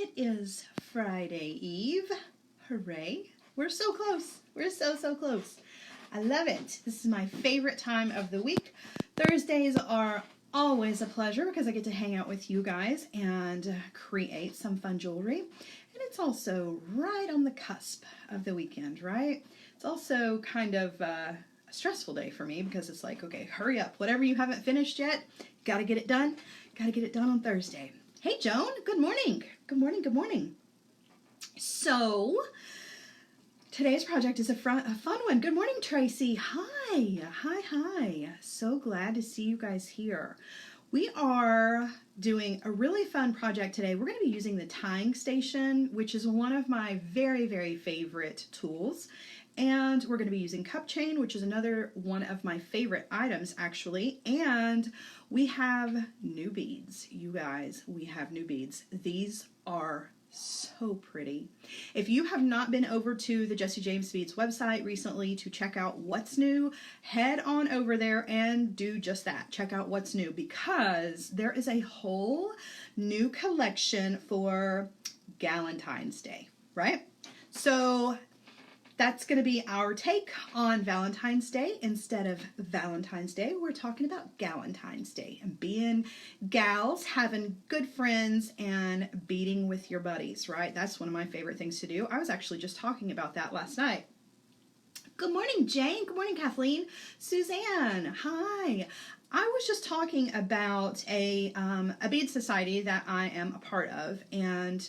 It is Friday Eve. Hooray. We're so close. We're so close. I love it. This is my favorite time of the week. Thursdays are always a pleasure because I get to hang out with you guys and create some fun jewelry. And it's also right on the cusp of the weekend, right? It's also kind of a stressful day for me because it's like, okay, hurry up. Whatever you haven't finished yet, got to get it done. Got to get it done on Thursday. Hey, Joan. Good morning. Good morning. Good morning. So, today's project is a fun one. Good morning, Tracy. Hi. Hi. So glad to see you guys here. We are doing a really fun project today. We're going to be using the tying station, which is one of my very favorite tools. And we're going to be using cup chain, which is another one of my favorite items, actually. And we have new beads, you guys. We have new beads. These are so pretty. If you have not been over to the Jessie James Beads website recently to check out what's new, head on over there and do just that. Check out what's new because there is a whole new collection for Galentines Day, right? So that's going to be our take on Valentine's Day. Instead of Valentine's Day, we're talking about Galentine's Day and being gals, having good friends, and beading with your buddies, right? That's one of my favorite things to do. I was actually just talking about that last night. Good morning, Jane. Good morning, Kathleen. Suzanne, hi. I was just talking about a bead society that I am a part of, and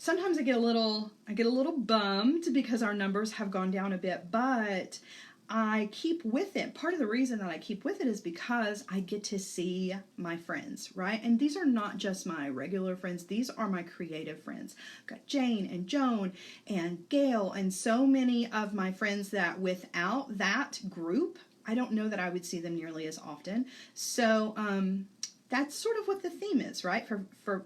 sometimes I get a little bummed because our numbers have gone down a bit, but I keep with it. Part of the reason that I keep with it is because I get to see my friends, right? And these are not just my regular friends. These are my creative friends. I've got Jane and Joan and Gail and so many of my friends that without that group, I don't know that I would see them nearly as often. So that's sort of what the theme is, right? For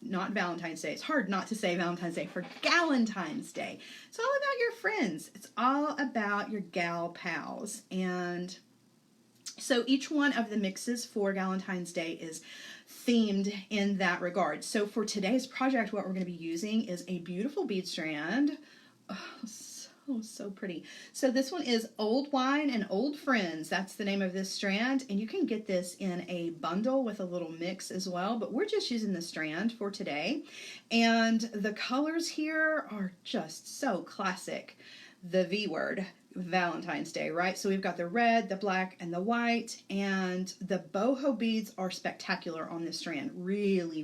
not Valentine's Day. It's hard not to say Valentine's Day. For Galentine's Day. It's all about your friends. It's all about your gal pals. And so each one of the mixes for Galentine's Day is themed in that regard. So for today's project, what we're going to be using is a beautiful bead strand. Oh, so pretty. So this one is Old Wine and Old Friends. That's the name of this strand. And you can get this in a bundle with a little mix as well. But we're just using the strand for today. And the colors here are just so classic. The V word, Valentine's Day, right? So we've got the red, the black, and the white. And the boho beads are spectacular on this strand. Really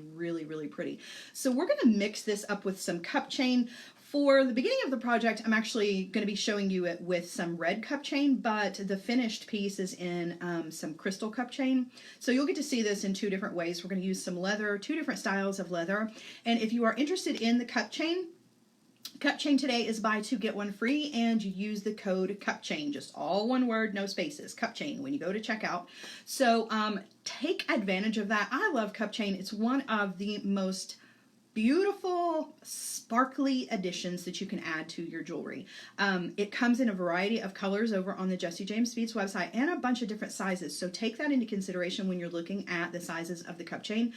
pretty. So we're going to mix this up with some cup chain. For the beginning of the project, I'm actually going to be showing you it with some red cup chain, but the finished piece is in some crystal cup chain. So you'll get to see this in two different ways. We're going to use some leather, two different styles of leather. And if you are interested in the cup chain today is buy two, get one free, and you use the code CUPCHAIN, just all one word, no spaces, CUPCHAIN, when you go to checkout. So take advantage of that. I love cup chain. It's one of the most beautiful, sparkly additions that you can add to your jewelry. It comes in a variety of colors over on the Jessie James Beads website and a bunch of different sizes. So take that into consideration when you're looking at the sizes of the cup chain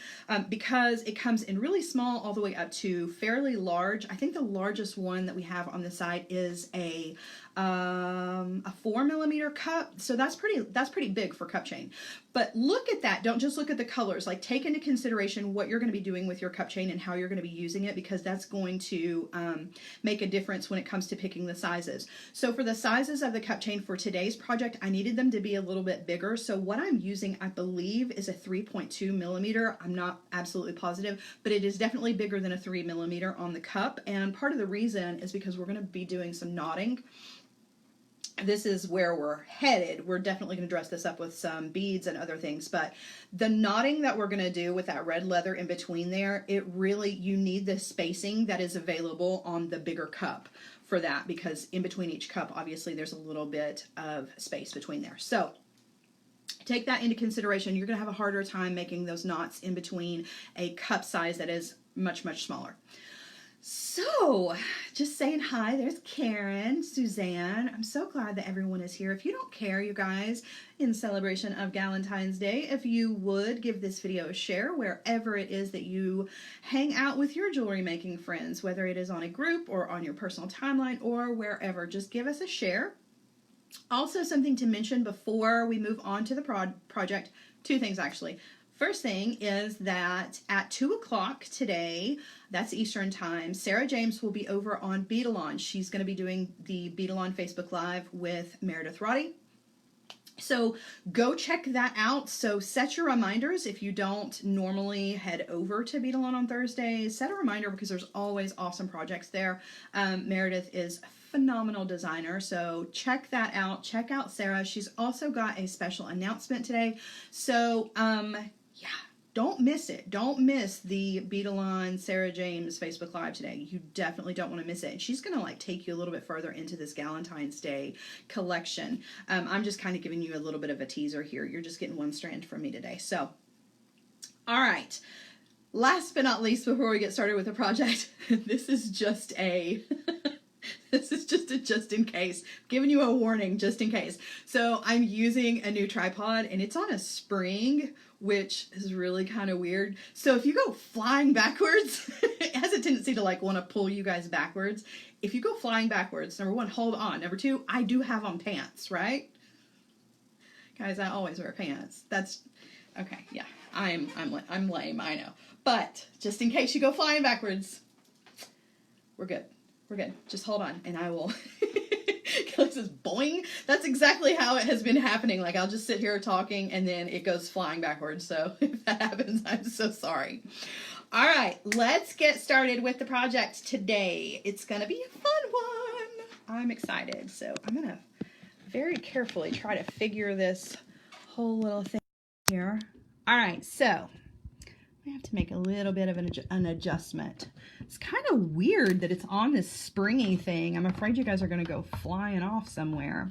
because it comes in really small all the way up to fairly large. I think the largest one that we have on the site is a 4mm cup. So that's pretty big for cup chain. But look at that. Don't just look at the colors. Like take into consideration what you're going to be doing with your cup chain and how you're going to be using it because that's going to make a difference when it comes to picking the sizes. So for the sizes of the cup chain for today's project, I needed them to be a little bit bigger. So what I'm using, I believe, is a 3.2mm. I'm not absolutely positive, but it is definitely bigger than a 3mm on the cup. And part of the reason is because we're going to be doing some knotting. This is where we're headed. We're definitely going to dress this up with some beads and other things, but the knotting that we're going to do with that red leather in between there, you need the spacing that is available on the bigger cup for that because in between each cup, obviously there's a little bit of space between there. So take that into consideration. You're going to have a harder time making those knots in between a cup size that is much smaller. So, just saying hi. There's Karen, Suzanne. I'm so glad that everyone is here. If you don't care, you guys, in celebration of Galentine's Day, if you would give this video a share wherever it is that you hang out with your jewelry making friends, whether it is on a group or on your personal timeline or wherever, just give us a share. Also, something to mention before we move on to the project, two things actually. First thing is that at 2 o'clock today, that's Eastern time, Sarah James will be over on Beadalon. She's going to be doing the Beadalon Facebook Live with Meredith Roddy. So go check that out. So set your reminders. If you don't normally head over to Beadalon on Thursdays, set a reminder because there's always awesome projects there. Meredith is a phenomenal designer, so check that out. Check out Sarah. She's also got a special announcement today. So yeah, don't miss it. Don't miss the Beadalon Sarah James Facebook Live today. You definitely don't want to miss it. And she's going to like take you a little bit further into this Galentine's Day collection. I'm just kind of giving you a little bit of a teaser here. You're just getting one strand from me today. So, all right. Last but not least, before we get started with the project, this is just a... This is just a just in case. I'm giving you a warning just in case. So I'm using a new tripod and it's on a spring, which is really kind of weird. So if you go flying backwards, it has a tendency to like want to pull you guys backwards. If you go flying backwards, number one, hold on. Number two, I do have on pants, right? Guys, I always wear pants. That's okay. Yeah, I'm lame, I know. But just in case you go flying backwards, we're good. We're good. Just hold on, and I will. Kelly says, boing. That's exactly how it has been happening. Like, I'll just sit here talking, and then it goes flying backwards. So if that happens, I'm so sorry. All right, let's get started with the project today. It's going to be a fun one. I'm excited. So I'm going to very carefully try to figure this whole little thing here. All right, so I have to make a little bit of an adjustment. It's kind of weird that it's on this springy thing. I'm afraid you guys are going to go flying off somewhere.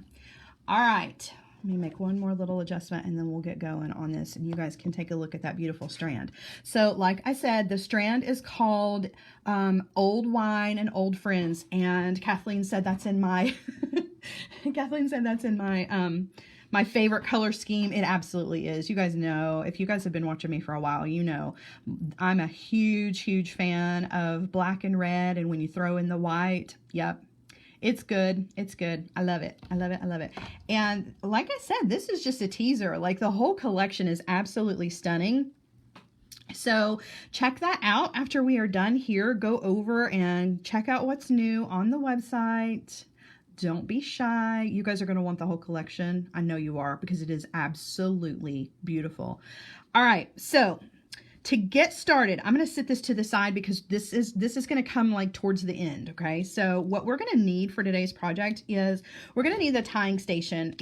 All right, let me make one more little adjustment and then we'll get going on this and you guys can take a look at that beautiful strand. So like I said, the strand is called Old Wine and Old Friends, and Kathleen said that's in my Kathleen said that's in my favorite color scheme. It absolutely is. You guys know, if you guys have been watching me for a while, you know I'm a huge fan of black and red, and when you throw in the white, yep, it's good. It's good. I love it. I love it. I love it. And like I said, this is just a teaser. Like, the whole collection is absolutely stunning. So check that out after we are done here. Go over and check out what's new on the website. Don't be shy. You guys are going to want the whole collection. I know you are, because it is absolutely beautiful. All right, so to get started, I'm going to set this to the side because this is going to come like towards the end, okay? So what we're going to need for today's project is we're going to need the tying station.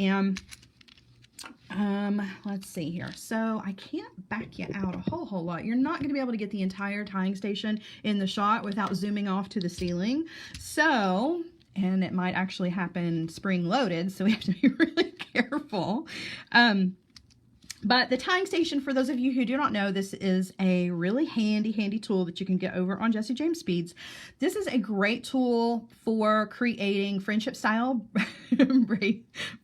And let's see here. So I can't back you out a whole lot. You're not going to be able to get the entire tying station in the shot without zooming off to the ceiling. So... and it might actually happen spring loaded, so we have to be really careful. But the tying station, for those of you who do not know, this is a really handy tool that you can get over on Jesse James Speeds. This is a great tool for creating friendship style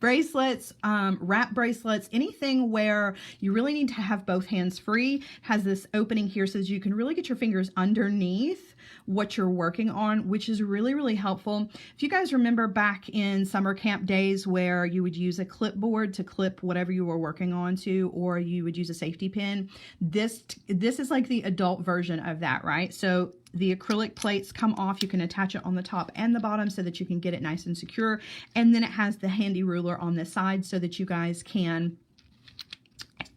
bracelets, wrap bracelets, anything where you really need to have both hands free. Has this opening here so that you can really get your fingers underneath what you're working on, which is really helpful. If you guys remember back in summer camp days where you would use a clipboard to clip whatever you were working on to, or you would use a safety pin, this is like the adult version of that, right? So the acrylic plates come off. You can attach it on the top and the bottom so that you can get it nice and secure. And then it has the handy ruler on the side so that you guys can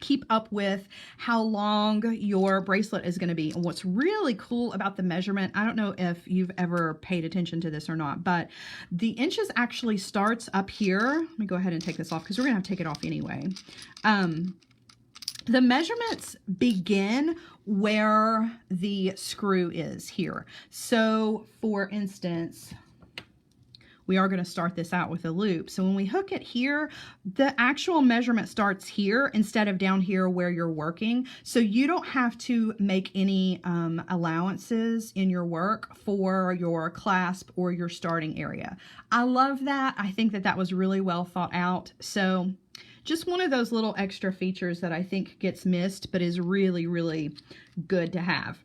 keep up with how long your bracelet is going to be. And what's really cool about the measurement, I don't know if you've ever paid attention to this or not, but the inches actually starts up here. Let me go ahead and take this off because we're going to have to take it off anyway. The measurements begin where the screw is here. So for instance, we are going to start this out with a loop. So when we hook it here, the actual measurement starts here instead of down here where you're working. So you don't have to make any allowances in your work for your clasp or your starting area. I love that. I think that that was really well thought out. So just one of those little extra features that I think gets missed, but is really, really good to have.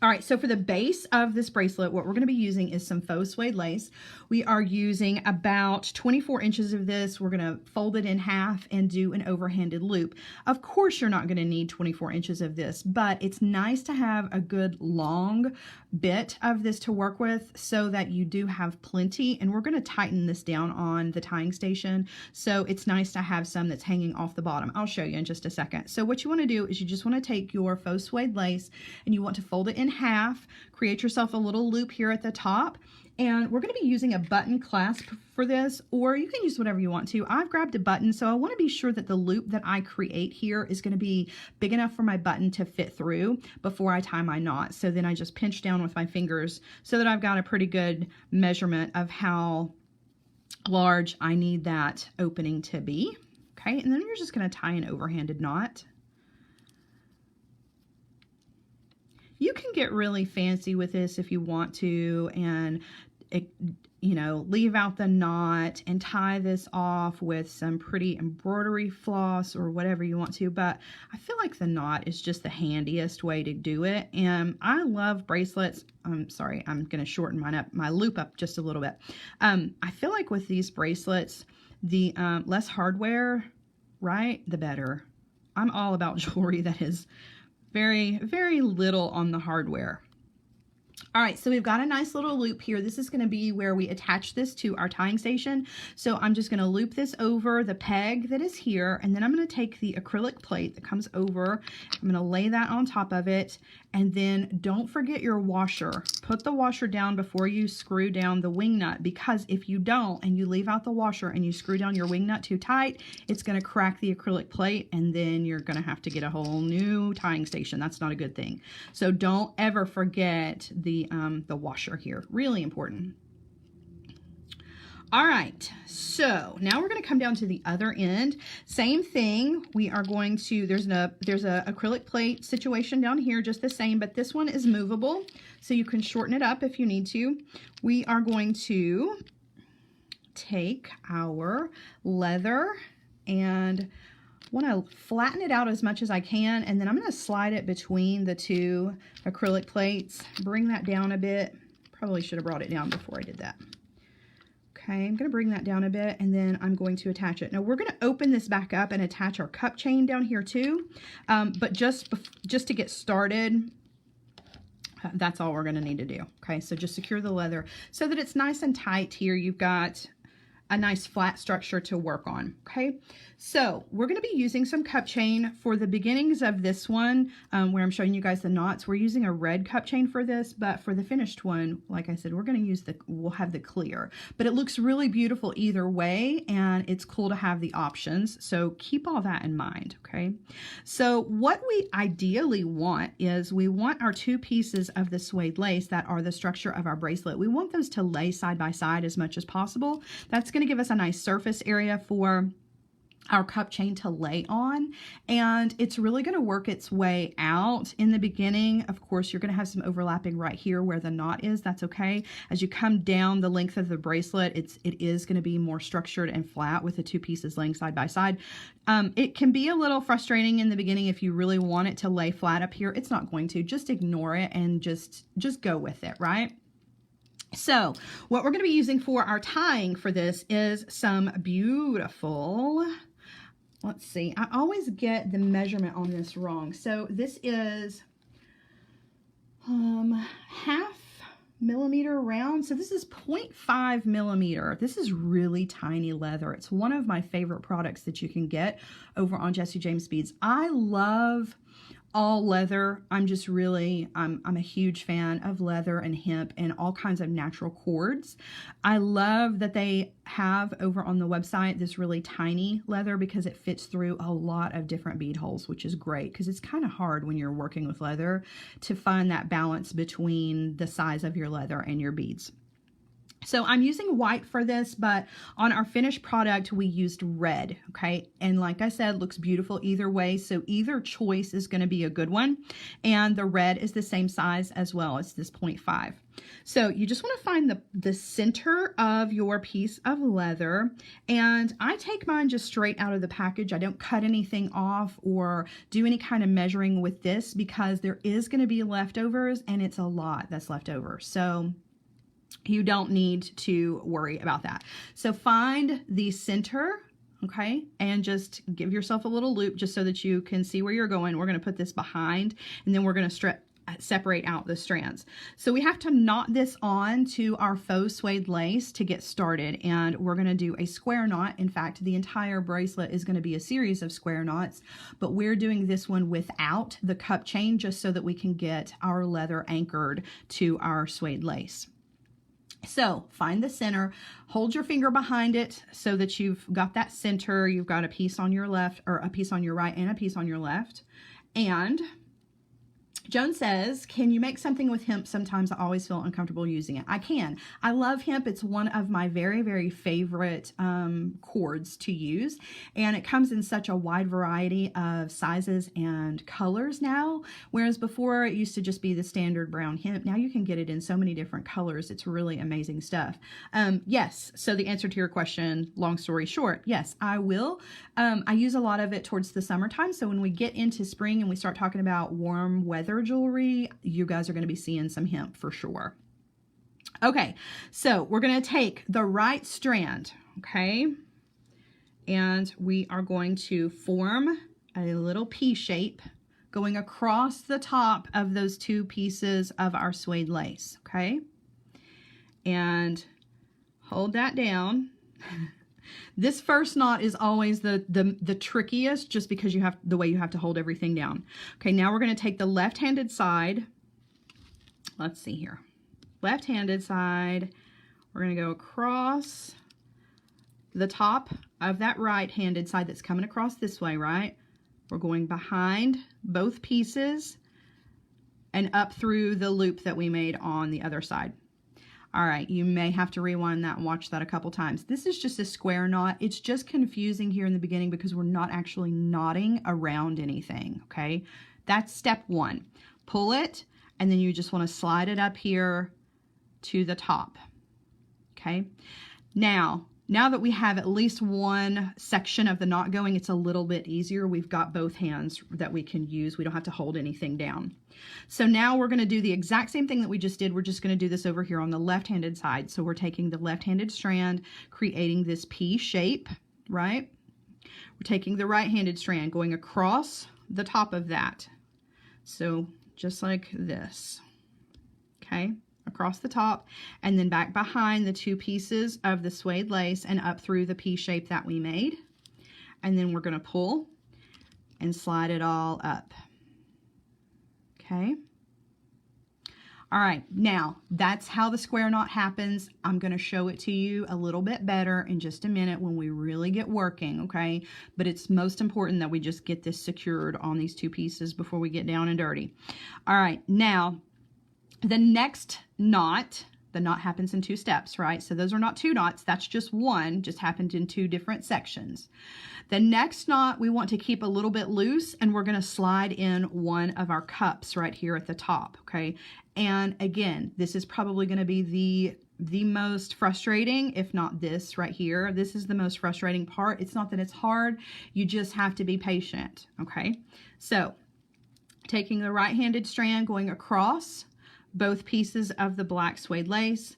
All right, so for the base of this bracelet, what we're going to be using is some faux suede lace. We are using about 24 inches of this. We're going to fold it in half and do an overhanded loop. Of course, you're not going to need 24 inches of this, but it's nice to have a good long bit of this to work with so that you do have plenty. And we're going to tighten this down on the tying station. So it's nice to have some that's hanging off the bottom. I'll show you in just a second. So what you want to do is you just want to take your faux suede lace and you want to fold it in half, create yourself a little loop here at the top. And we're going to be using a button clasp for this, or you can use whatever you want to. I've grabbed a button, so I want to be sure that the loop that I create here is going to be big enough for my button to fit through before I tie my knot. So then I just pinch down with my fingers so that I've got a pretty good measurement of how large I need that opening to be. Okay, and then you're just going to tie an overhanded knot. You can get really fancy with this if you want to, and you know, leave out the knot and tie this off with some pretty embroidery floss or whatever you want to, but I feel like the knot is just the handiest way to do it. And I love bracelets. I'm sorry, I'm going to shorten my loop up just a little bit. I feel like with these bracelets, the less hardware, right, the better. I'm all about jewelry that is very, very little on the hardware. All right, so we've got a nice little loop here. This is going to be where we attach this to our tying station. So I'm just going to loop this over the peg that is here, and then I'm going to take the acrylic plate that comes over. I'm going to lay that on top of it, and then don't forget your washer. Put the washer down before you screw down the wing nut, because if you don't and you leave out the washer and you screw down your wing nut too tight, it's going to crack the acrylic plate, and then you're going to have to get a whole new tying station. That's not a good thing. So don't ever forget the washer here. Really important. All right, so now we're going to come down to the other end. Same thing. We are going to, there's a acrylic plate situation down here, just the same, but this one is movable, so you can shorten it up if you need to. We are going to take our leather and want to flatten it out as much as I can, and then I'm going to slide it between the two acrylic plates. Bring that down a bit. Probably should have brought it down before I did that. Okay, I'm going to bring that down a bit, and then I'm going to attach it. Now we're going to open this back up and attach our cup chain down here too, but just to get started, that's all we're going to need to do. Okay, so just secure the leather so that it's nice and tight here. You've got a nice flat structure to work on. Okay, so we're going to be using some cup chain for the beginnings of this one, where I'm showing you guys the knots. We're using a red cup chain for this, but for the finished one, like I said, we're going to use we'll have the clear, but it looks really beautiful either way, and it's cool to have the options. So keep all that in mind. Okay, so what we ideally want is we want our two pieces of the suede lace that are the structure of our bracelet. We want those to lay side by side as much as possible. That's going to give us a nice surface area for our cup chain to lay on, and it's really going to work its way out. In the beginning, of course, you're going to have some overlapping right here where the knot is. That's okay. As you come down the length of the bracelet, it is going to be more structured and flat with the two pieces laying side by side. It can be a little frustrating in the beginning if you really want it to lay flat up here. It's not going to. Just ignore it and just go with it, right? So what we're going to be using for our tying for this is some beautiful, let's see, I always get the measurement on this wrong. So this is half millimeter round. So this is 0.5 millimeter. This is really tiny leather. It's one of my favorite products that you can get over on Jessie James Beads. I love all leather. I'm a huge fan of leather and hemp and all kinds of natural cords. I love that they have over on the website this really tiny leather because it fits through a lot of different bead holes, which is great because it's kind of hard when you're working with leather to find that balance between the size of your leather and your beads. So I'm using white for this, but on our finished product, we used red, okay? And like I said, looks beautiful either way. So either choice is gonna be a good one. And the red is the same size as well. It's this 0.5. So you just wanna find the center of your piece of leather. And I take mine just straight out of the package. I don't cut anything off or do any kind of measuring with this because there is gonna be leftovers and it's a lot that's left over. So you don't need to worry about that. So find the center, okay, and just give yourself a little loop just so that you can see where you're going. We're going to put this behind, and then we're going to separate out the strands. So we have to knot this on to our faux suede lace to get started, and we're going to do a square knot. In fact, the entire bracelet is going to be a series of square knots, but we're doing this one without the cup chain just so that we can get our leather anchored to our suede lace. So find the center, hold your finger behind it so that you've got that center. You've got a piece on your left, or a piece on your right and a piece on your left. And Joan says, can you make something with hemp? Sometimes I always feel uncomfortable using it. I can. I love hemp. It's one of my very, very favorite cords to use. And it comes in such a wide variety of sizes and colors now. Whereas before it used to just be the standard brown hemp. Now you can get it in so many different colors. It's really amazing stuff. Yes. So the answer to your question, long story short, yes, I will. I use a lot of it towards the summertime. So when we get into spring and we start talking about warm weather jewelry, you guys are going to be seeing some hemp for sure. Okay, so we're going to take the right strand, okay, and we are going to form a little P shape going across the top of those two pieces of our suede lace, okay, and hold that down. This first knot is always the trickiest just because you have the way you have to hold everything down. Okay, now we're going to take the left-handed side. Let's see here. Left-handed side. We're going to go across the top of that right-handed side that's coming across this way, right? We're going behind both pieces and up through the loop that we made on the other side. All right, you may have to rewind that and watch that a couple times. This is just a square knot. It's just confusing here in the beginning because we're not actually knotting around anything, okay? That's step one. Pull it, and then you just want to slide it up here to the top, okay? Now that we have at least one section of the knot going, it's a little bit easier. We've got both hands that we can use. We don't have to hold anything down. So now we're going to do the exact same thing that we just did. We're just going to do this over here on the left-handed side. So we're taking the left-handed strand, creating this P shape, right? We're taking the right-handed strand, going across the top of that. So just like this, okay? Across the top, and then back behind the two pieces of the suede lace and up through the P shape that we made. And then we're going to pull and slide it all up. Okay. All right. Now that's how the square knot happens. I'm going to show it to you a little bit better in just a minute when we really get working. Okay. But it's most important that we just get this secured on these two pieces before we get down and dirty. All right. Now, the next knot, the knot happens in two steps, right? So those are not two knots. That's just one, just happened in two different sections. The next knot we want to keep a little bit loose, and we're going to slide in one of our cups right here at the top, okay? And again, this is probably going to be the most frustrating, if not this right here. This is the most frustrating part. It's not that it's hard. You just have to be patient, okay? So taking the right-handed strand, going across both pieces of the black suede lace.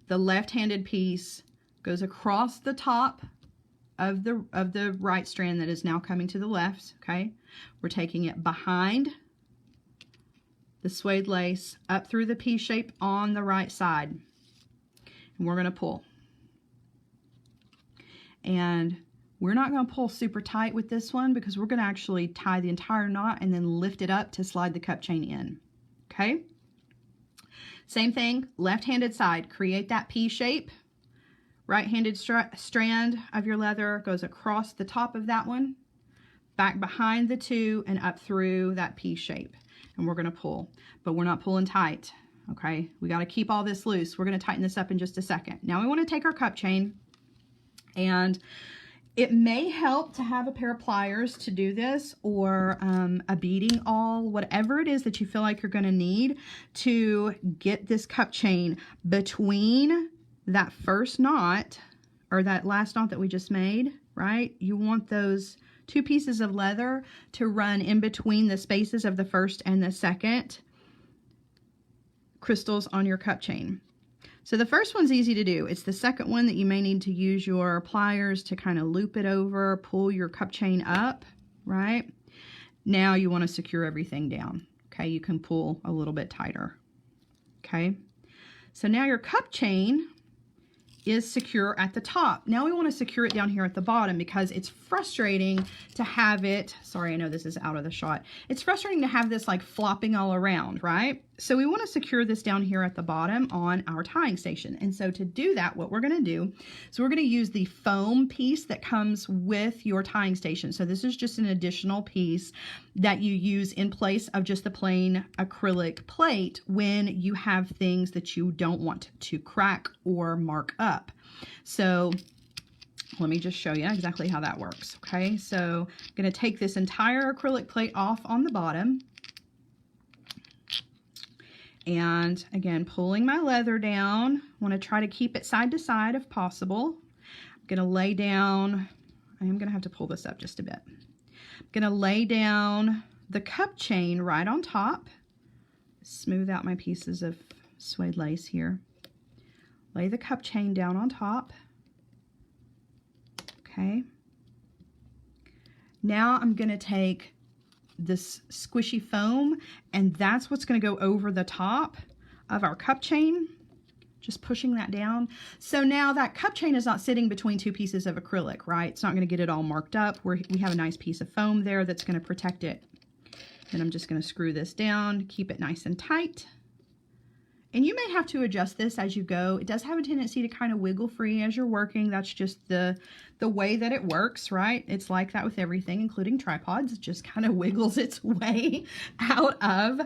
The left-handed piece goes across the top of the right strand that is now coming to the left, okay? We're taking it behind the suede lace up through the P shape on the right side. And we're going to pull. And we're not going to pull super tight with this one because we're going to actually tie the entire knot and then lift it up to slide the cup chain in. Okay, same thing, left-handed side, create that P shape. Right-handed strand of your leather goes across the top of that one, back behind the two, and up through that P shape. And we're going to pull, but we're not pulling tight. Okay, we got to keep all this loose. We're going to tighten this up in just a second. Now we want to take our cup chain, and it may help to have a pair of pliers to do this, or a beading awl, whatever it is that you feel like you're going to need to get this cup chain between that first knot, or that last knot that we just made, right? You want those 2 pieces of leather to run in between the spaces of the first and the second crystals on your cup chain. So the first one's easy to do. It's the second one that you may need to use your pliers to kind of loop it over, pull your cup chain up, right? Now you want to secure everything down. Okay, you can pull a little bit tighter. Okay, so now your cup chain is secure at the top. Now we want to secure it down here at the bottom, because it's frustrating to have it, sorry, I know this is out of the shot. It's frustrating to have this like flopping all around, right? So we want to secure this down here at the bottom on our tying station. And so to do that, what we're going to do is we're going to use the foam piece that comes with your tying station. So this is just an additional piece that you use in place of just the plain acrylic plate when you have things that you don't want to crack or mark up. So let me just show you exactly how that works. Okay, so I'm going to take this entire acrylic plate off on the bottom. And again, pulling my leather down. I want to try to keep it side to side if possible. I'm going to lay down, I am going to have to pull this up just a bit. I'm going to lay down the cup chain right on top. Smooth out my pieces of suede lace here. Lay the cup chain down on top. Okay. Now I'm going to take this squishy foam, and that's what's going to go over the top of our cup chain, just pushing that down. So now that cup chain is not sitting between 2 pieces of acrylic, right? It's not going to get it all marked up. We have a nice piece of foam there that's going to protect it. And I'm just going to screw this down, keep it nice and tight. And you may have to adjust this as you go. It does have a tendency to kind of wiggle free as you're working. That's just the way that it works, right? It's like that with everything, including tripods. It just kind of wiggles its way out of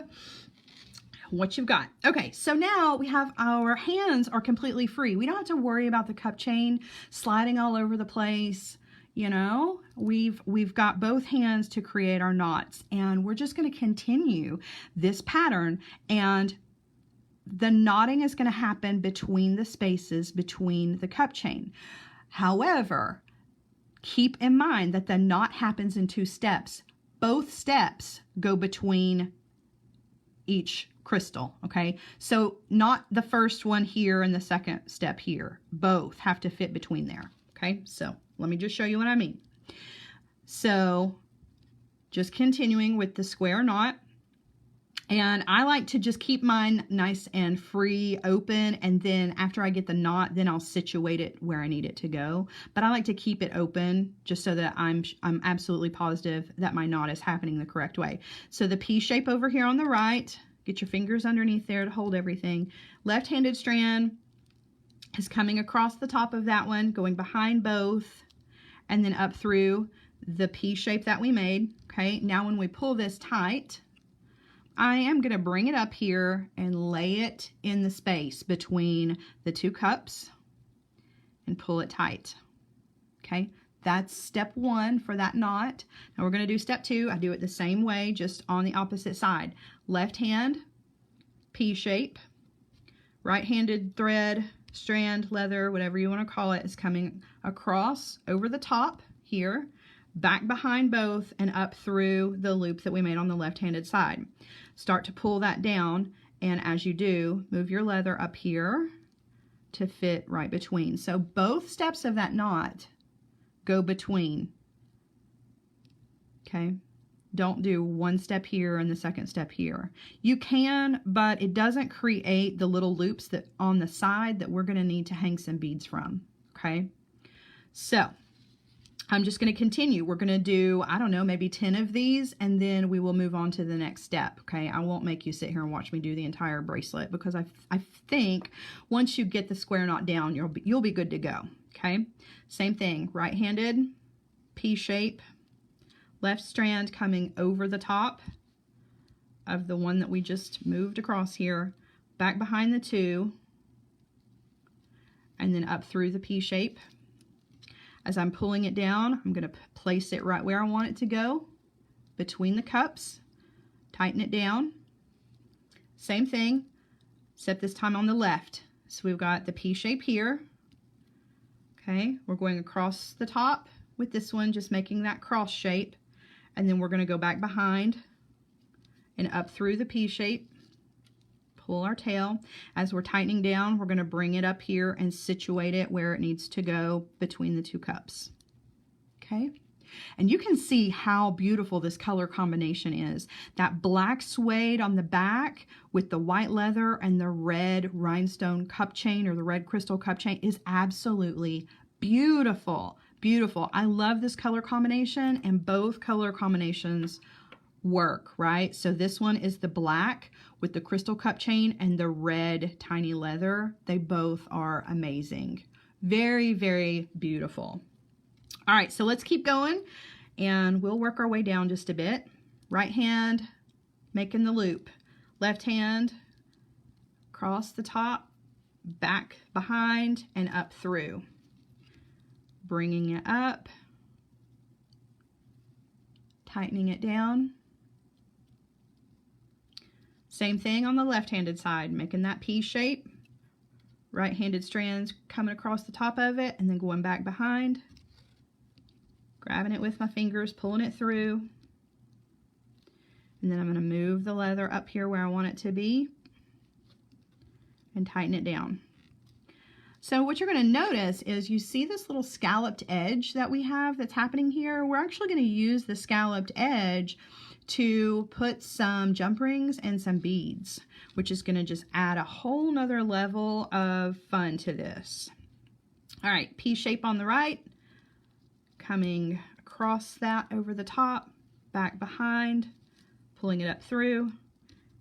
what you've got. Okay, so now we have our hands are completely free. We don't have to worry about the cup chain sliding all over the place. You know, we've got both hands to create our knots, and we're just going to continue this pattern, and the knotting is going to happen between the spaces between the cup chain. However, keep in mind that the knot happens in 2 steps. Both steps go between each crystal, okay? So not the first one here and the second step here. Both have to fit between there, okay? So let me just show you what I mean. So just continuing with the square knot. And I like to just keep mine nice and free, open, and then after I get the knot, then I'll situate it where I need it to go. But I like to keep it open just so that I'm absolutely positive that my knot is happening the correct way. So the P shape over here on the right, get your fingers underneath there to hold everything. Left-handed strand is coming across the top of that one, going behind both, and then up through the P shape that we made. Okay, now when we pull this tight, I am going to bring it up here and lay it in the space between the 2 cups and pull it tight. Okay, that's step 1 for that knot. Now we're going to do step 2. I do it the same way, just on the opposite side. Left hand, P shape, right-handed thread, strand, leather, whatever you want to call it, is coming across over the top here, back behind both, and up through the loop that we made on the left-handed side. Start to pull that down, and as you do, move your leather up here to fit right between. So both steps of that knot go between, okay? Don't do one step here and the second step here. You can, but it doesn't create the little loops that on the side that we're going to need to hang some beads from, okay? So I'm just going to continue. We're going to do, I don't know, maybe 10 of these, and then we will move on to the next step, okay? I won't make you sit here and watch me do the entire bracelet, because I think once you get the square knot down, you'll be good to go, okay? Same thing, right-handed, P shape, left strand coming over the top of the one that we just moved across here, back behind the two, and then up through the P shape. As I'm pulling it down, I'm going to place it right where I want it to go, between the cups, tighten it down. Same thing, except this time on the left. So we've got the P shape here. Okay, we're going across the top with this one, just making that cross shape. And then we're going to go back behind and up through the P shape. Pull our tail. As we're tightening down, we're going to bring it up here and situate it where it needs to go between the two cups. Okay, and you can see how beautiful this color combination is. That black suede on the back with the white leather and the red rhinestone cup chain, or the red crystal cup chain, is absolutely beautiful. Beautiful. I love this color combination, and both color combinations work, right? So this one is the black with the crystal cup chain and the red tiny leather. They both are amazing. Very, very beautiful. All right, so let's keep going, and we'll work our way down just a bit. Right hand, making the loop. Left hand, across the top, back behind, and up through. Bringing it up, tightening it down. Same thing on the left-handed side, making that P shape. Right-handed strands coming across the top of it, and then going back behind. Grabbing it with my fingers, pulling it through. And then I'm going to move the leather up here where I want it to be and tighten it down. So what you're going to notice is you see this little scalloped edge that we have that's happening here. We're actually going to use the scalloped edge to put some jump rings and some beads, which is going to just add a whole nother level of fun to this. All right, P shape on the right, coming across that over the top, back behind, pulling it up through,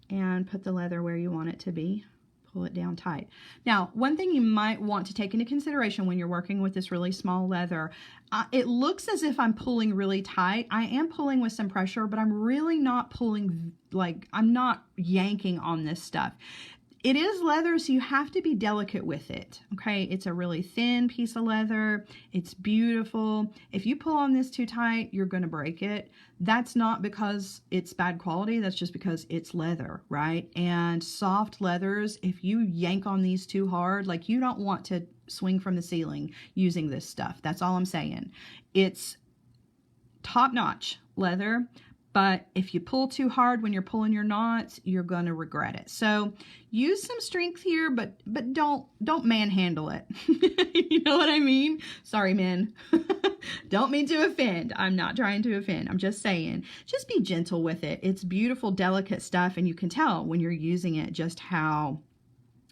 and put the leather where you want it to be. Pull it down tight. Now, one thing you might want to take into consideration when you're working with this really small leather, it looks as if I'm pulling really tight. I am pulling with some pressure, but I'm really not pulling, like, I'm not yanking on this stuff. It is leather, so you have to be delicate with it, okay? It's a really thin piece of leather. It's beautiful. If you pull on this too tight, you're going to break it. That's not because it's bad quality. That's just because it's leather, right? And soft leathers, if you yank on these too hard, like, you don't want to swing from the ceiling using this stuff. That's all I'm saying. It's top-notch leather. But if you pull too hard when you're pulling your knots, you're going to regret it. So use some strength here, but don't manhandle it. You know what I mean? Sorry, men. Don't mean to offend. I'm not trying to offend. I'm just saying, just be gentle with it. It's beautiful, delicate stuff, and you can tell when you're using it just how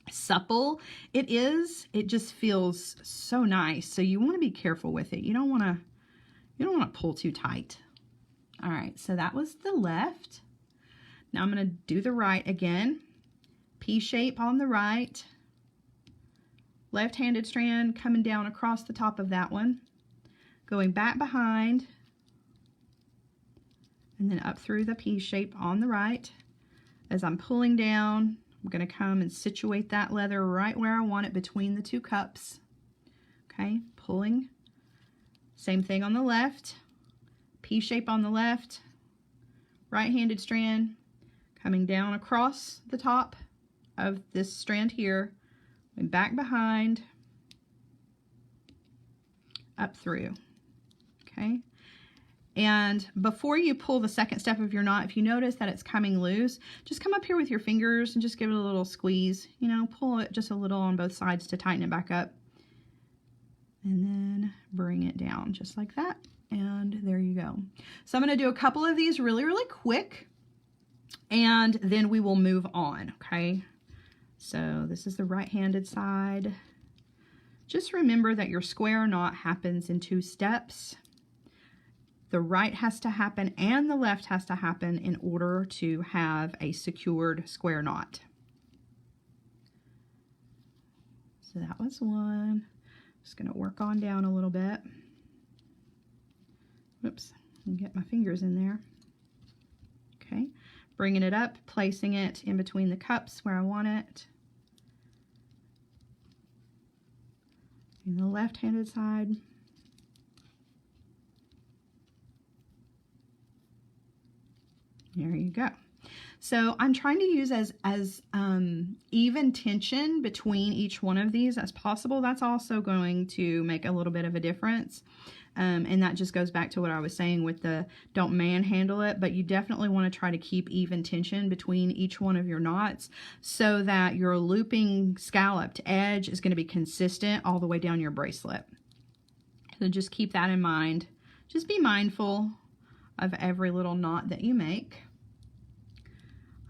supple it is. It just feels so nice. So you want to be careful with it. You don't want to pull too tight. All right, so that was the left. Now I'm going to do the right again. P shape on the right. Left-handed strand coming down across the top of that one. Going back behind. And then up through the P shape on the right. As I'm pulling down, I'm going to come and situate that leather right where I want it between the two cups. Okay, pulling. Same thing on the left. P shape on the left, right-handed strand coming down across the top of this strand here, and back behind, up through, okay? And before you pull the second step of your knot, if you notice that it's coming loose, just come up here with your fingers and just give it a little squeeze, you know, pull it just a little on both sides to tighten it back up, and then bring it down just like that. And there you go. So I'm going to do a couple of these really, really quick, and then we will move on, okay? So this is the right-handed side. Just remember that your square knot happens in 2 steps. The right has to happen and the left has to happen in order to have a secured square knot. So that was one. Just going to work on down a little bit. Whoops, and get my fingers in there. Okay, bringing it up, placing it in between the cups where I want it. And the left-handed side. There you go. So I'm trying to use as even tension between each one of these as possible. That's also going to make a little bit of a difference. And that just goes back to what I was saying with the don't manhandle it, but you definitely want to try to keep even tension between each one of your knots so that your looping scalloped edge is going to be consistent all the way down your bracelet. So just keep that in mind. Just be mindful of every little knot that you make.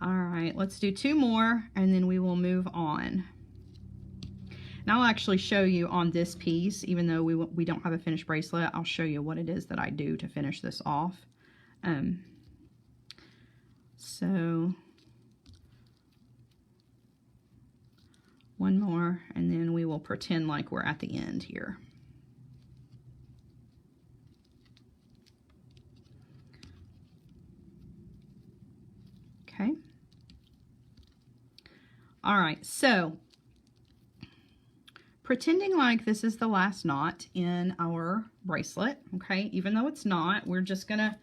All right, let's do 2 more and then we will move on. And I'll actually show you on this piece, even though we don't have a finished bracelet, I'll show you what it is that I do to finish this off. So 1 more and then we will pretend like we're at the end here. Okay. All right, so pretending like this is the last knot in our bracelet, okay, even though it's not, we're just gonna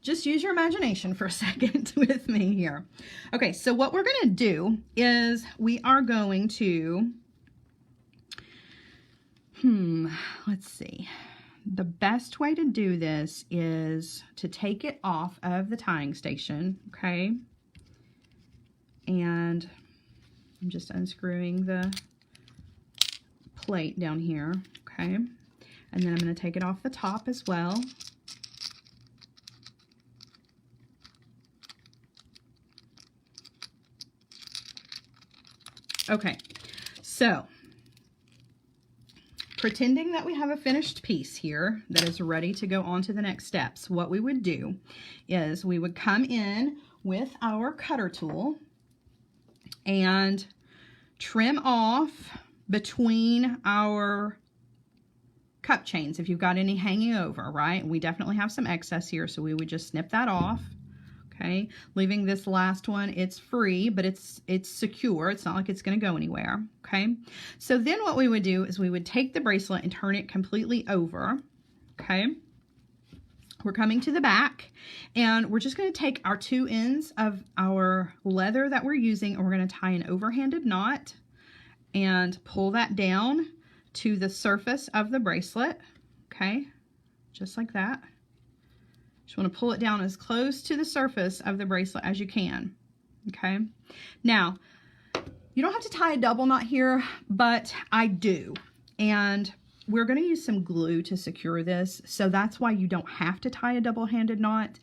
use your imagination for a second with me here. Okay, so what we're gonna do is we are going to, let's see. The best way to do this is to take it off of the tying station, okay? And I'm just unscrewing the plate down here, okay? And then I'm going to take it off the top as well. Okay, so pretending that we have a finished piece here that is ready to go on to the next steps, what we would do is we would come in with our cutter tool and trim off between our cup chains if you've got any hanging over, right? We definitely have some excess here, so we would just snip that off, okay? Leaving this last one, it's free, but it's secure. It's not like it's going to go anywhere, okay? So then what we would do is we would take the bracelet and turn it completely over, okay? We're coming to the back and we're just going to take our 2 ends of our leather that we're using and we're going to tie an overhanded knot and pull that down to the surface of the bracelet, okay, just like that. Just want to pull it down as close to the surface of the bracelet as you can, okay. Now, you don't have to tie a double knot here, but I do, and we're going to use some glue to secure this, so that's why you don't have to tie a double-handed knot.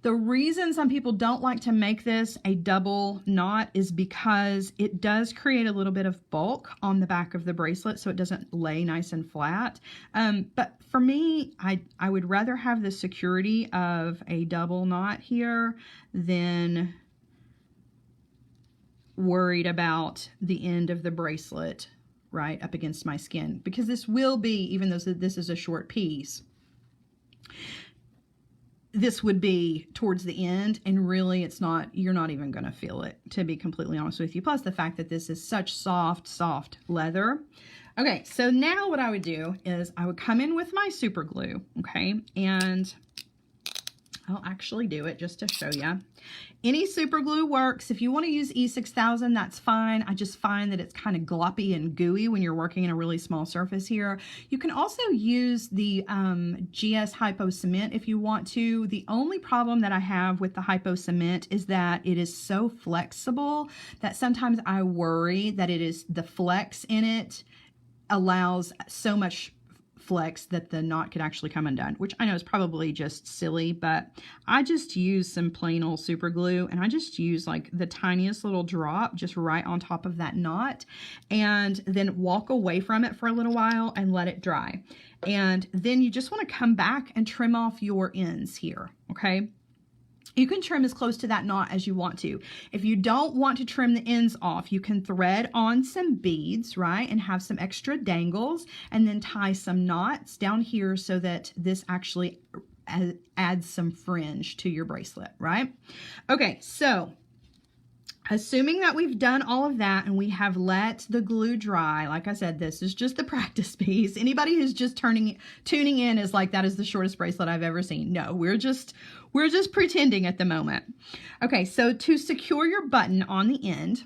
The reason some people don't like to make this a double knot is because it does create a little bit of bulk on the back of the bracelet, so it doesn't lay nice and flat. But for me, I would rather have the security of a double knot here than worried about the end of the bracelet right up against my skin, because this will be, even though this is a short piece, this would be towards the end, and really it's not, you're not even going to feel it, to be completely honest with you. Plus the fact that this is such soft leather. Okay, so now what I would do is I would come in with my super glue, okay, and I'll actually do it just to show you. Any super glue works. If you want to use E6000, that's fine. I just find that it's kind of gloppy and gooey when you're working in a really small surface here. You can also use the GS Hypo Cement if you want to. The only problem that I have with the Hypo Cement is that it is so flexible that sometimes I worry that it is the flex in it allows so much flex that the knot could actually come undone, which I know is probably just silly, but I just use some plain old super glue, and I just use like the tiniest little drop just right on top of that knot, and then walk away from it for a little while and let it dry. And then you just want to come back and trim off your ends here, okay? You can trim as close to that knot as you want to. If you don't want to trim the ends off, you can thread on some beads, right, and have some extra dangles, and then tie some knots down here so that this actually adds some fringe to your bracelet, right? Okay, so Assuming that we've done all of that and we have let the glue dry, like I said, this is just the practice piece. Anybody who's just tuning in is like, that is the shortest bracelet I've ever seen. No, we're just pretending at the moment. Okay, so to secure your button on the end,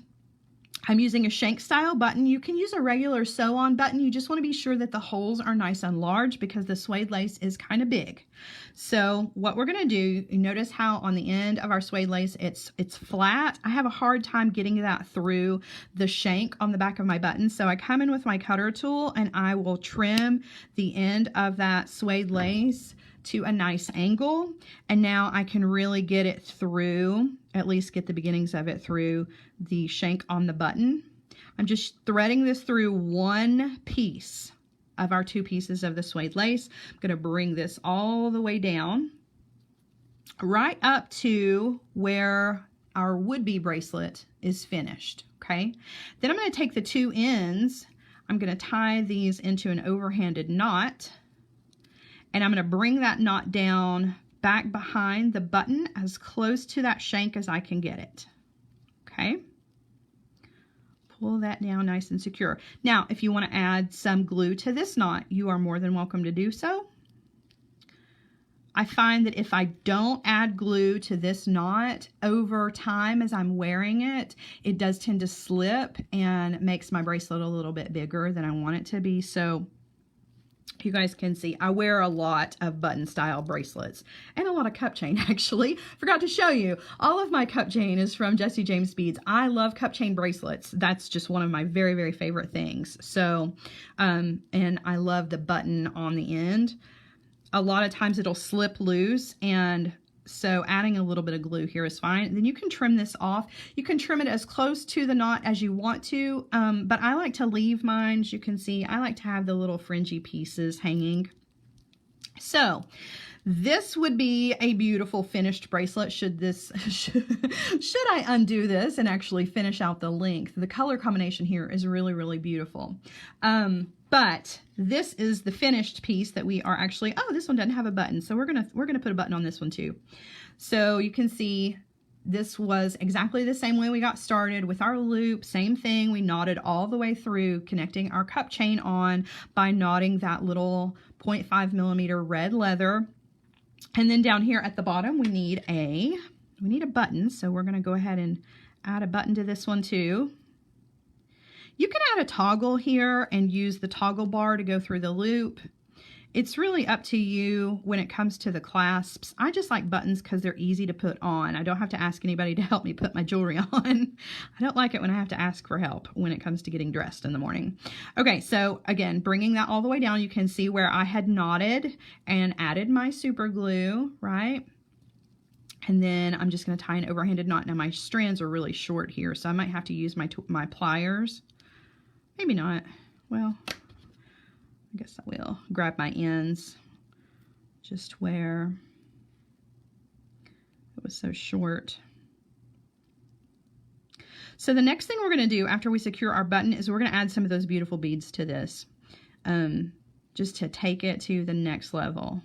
I'm using a shank style button. You can use a regular sew-on button. You just want to be sure that the holes are nice and large because the suede lace is kind of big. So what we're going to do, you notice how on the end of our suede lace, it's flat. I have a hard time getting that through the shank on the back of my button. So I come in with my cutter tool and I will trim the end of that suede lace to a nice angle. And now I can really get it through, at least get the beginnings of it through the shank on the button. I'm just threading this through one piece of our 2 pieces of the suede lace. I'm going to bring this all the way down right up to where our would-be bracelet is finished. Okay, then I'm going to take the 2 ends, I'm going to tie these into an overhanded knot, and I'm going to bring that knot down back behind the button as close to that shank as I can get it. Okay. Pull that down nice and secure. Now, if you want to add some glue to this knot, you are more than welcome to do so. I find that if I don't add glue to this knot over time as I'm wearing it, it does tend to slip and makes my bracelet a little bit bigger than I want it to be. So you guys can see I wear a lot of button style bracelets and a lot of cup chain. Actually, forgot to show you, all of my cup chain is from Jesse James Beads. I love cup chain bracelets. That's just one of my very, very favorite things. So and I love the button on the end. A lot of times it'll slip loose, and so adding a little bit of glue here is fine. Then you can trim this off. You can trim it as close to the knot as you want to, but I like to leave mine. As you can see, I like to have the little fringy pieces hanging. So this would be a beautiful finished bracelet should I undo this and actually finish out the length. The color combination here is really, really beautiful. But this is the finished piece that we are actually, oh, this one doesn't have a button. So we're gonna put a button on this one too. So you can see this was exactly the same way we got started with our loop. Same thing, we knotted all the way through, connecting our cup chain on by knotting that little 0.5 millimeter red leather. And then down here at the bottom, we need a button. So we're gonna go ahead and add a button to this one too. You can add a toggle here and use the toggle bar to go through the loop. It's really up to you when it comes to the clasps. I just like buttons because they're easy to put on. I don't have to ask anybody to help me put my jewelry on. I don't like it when I have to ask for help when it comes to getting dressed in the morning. Okay, so again, bringing that all the way down, you can see where I had knotted and added my super glue, right? And then I'm just going to tie an overhanded knot. Now my strands are really short here, so I might have to use my pliers. Maybe not. Well, I guess I will. Grab my ends just where it was so short. So the next thing we're going to do after we secure our button is we're going to add some of those beautiful beads to this, just to take it to the next level.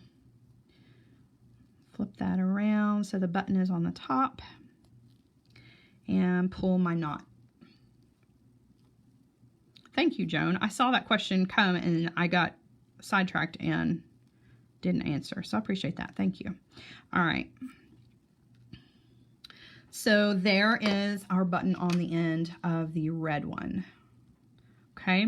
Flip that around so the button is on the top and pull my knot. Thank you, Joan. I saw that question come and I got sidetracked and didn't answer. So I appreciate that. Thank you. All right. So there is our button on the end of the red one. Okay.